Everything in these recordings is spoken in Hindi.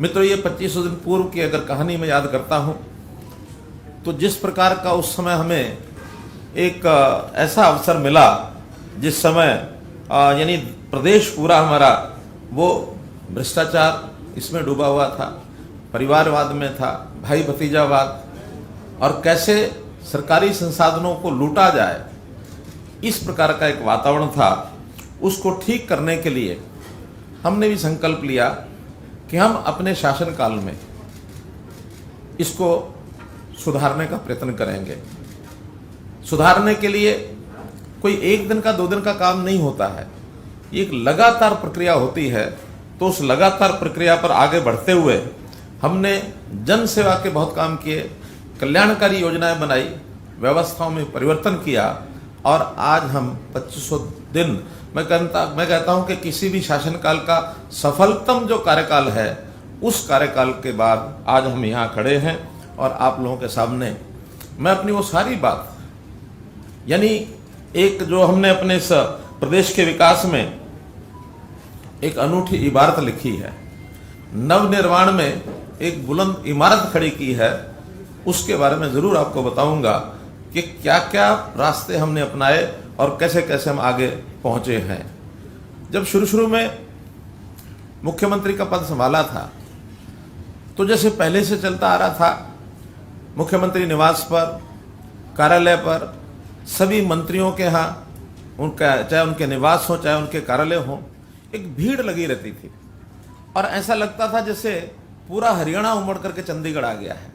मित्रों, ये 2500 दिन पूर्व की अगर कहानी मैं याद करता हूं तो जिस प्रकार का उस समय हमें एक ऐसा अवसर मिला जिस समय यानी प्रदेश पूरा हमारा वो भ्रष्टाचार इसमें डूबा हुआ था, परिवारवाद में था, भाई भतीजावाद, और कैसे सरकारी संसाधनों को लूटा जाए, इस प्रकार का एक वातावरण था। उसको ठीक करने के लिए हमने भी संकल्प लिया कि हम अपने शासनकाल में इसको सुधारने का प्रयत्न करेंगे। सुधारने के लिए कोई एक दिन का 2 दिन का काम नहीं होता है, एक लगातार प्रक्रिया होती है। तो उस लगातार प्रक्रिया पर आगे बढ़ते हुए हमने जन सेवा के बहुत काम किए, कल्याणकारी योजनाएं बनाई, व्यवस्थाओं में परिवर्तन किया, और आज हम 2500 दिन मैं कहता हूं कि किसी भी शासनकाल का सफलतम जो कार्यकाल है, उस कार्यकाल के बाद आज हम यहाँ खड़े हैं और आप लोगों के सामने मैं अपनी वो सारी बात, यानी एक जो हमने अपने इस प्रदेश के विकास में एक अनूठी इबारत लिखी है, नवनिर्माण में एक बुलंद इमारत खड़ी की है, उसके बारे में जरूर आपको बताऊंगा कि क्या क्या रास्ते हमने अपनाए और कैसे कैसे हम आगे पहुंचे हैं। जब शुरू में मुख्यमंत्री का पद संभाला था तो जैसे पहले से चलता आ रहा था, मुख्यमंत्री निवास पर, कार्यालय पर, सभी मंत्रियों के यहाँ, उनका चाहे उनके निवास हो चाहे उनके कार्यालय हो, एक भीड़ लगी रहती थी और ऐसा लगता था जैसे पूरा हरियाणा उमड़ करके चंडीगढ़ आ गया है।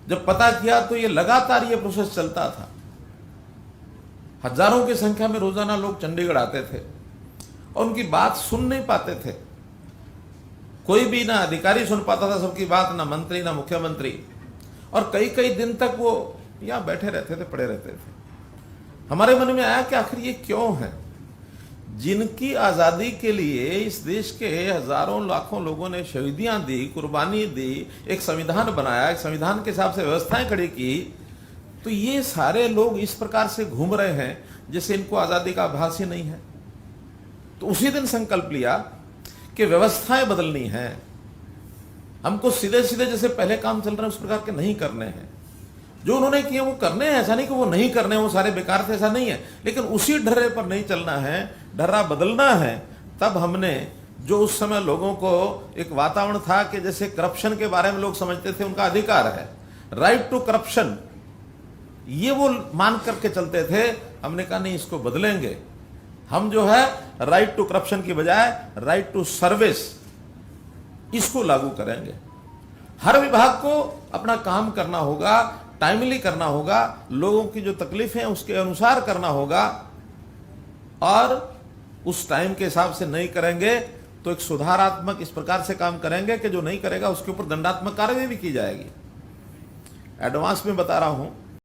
जब पता किया तो ये लगातार ये प्रोसेस चलता था, हजारों की संख्या में रोजाना लोग चंडीगढ़ आते थे और उनकी बात सुन नहीं पाते थे। कोई भी ना अधिकारी सुन पाता था सबकी बात, ना मंत्री ना मुख्यमंत्री, और कई कई दिन तक वो यहां बैठे रहते थे, पड़े रहते थे। हमारे मन में आया कि आखिर ये क्यों है? जिनकी आजादी के लिए इस देश के हजारों लाखों लोगों ने शहीदियां दी, कुर्बानी दी, एक संविधान बनाया, एक संविधान के हिसाब से व्यवस्थाएं खड़ी की, तो ये सारे लोग इस प्रकार से घूम रहे हैं जैसे इनको आजादी का आभास ही नहीं है। तो उसी दिन संकल्प लिया कि व्यवस्थाएं बदलनी है, हमको सीधे सीधे जैसे पहले काम चल रहे हैं उस प्रकार के नहीं करने हैं। जो उन्होंने किए वो करने हैं, ऐसा नहीं कि वो नहीं करने, वो सारे बेकार थे, ऐसा नहीं है, लेकिन उसी ढर्रे पर नहीं चलना है, ढर्रा बदलना है। तब हमने जो उस समय लोगों को एक वातावरण था कि जैसे करप्शन के बारे में लोग समझते थे उनका अधिकार है, राइट टू करप्शन, ये वो मान करके चलते थे। हमने कहा नहीं, इसको बदलेंगे। हम जो है राइट टू करप्शन की बजाय राइट टू सर्विस, इसको लागू करेंगे। हर विभाग को अपना काम करना होगा, टाइमली करना होगा, लोगों की जो तकलीफें उसके अनुसार करना होगा, और उस टाइम के हिसाब से नहीं करेंगे तो एक सुधारात्मक इस प्रकार से काम करेंगे कि जो नहीं करेगा उसके ऊपर दंडात्मक कार्रवाई भी की जाएगी। एडवांस में बता रहा हूं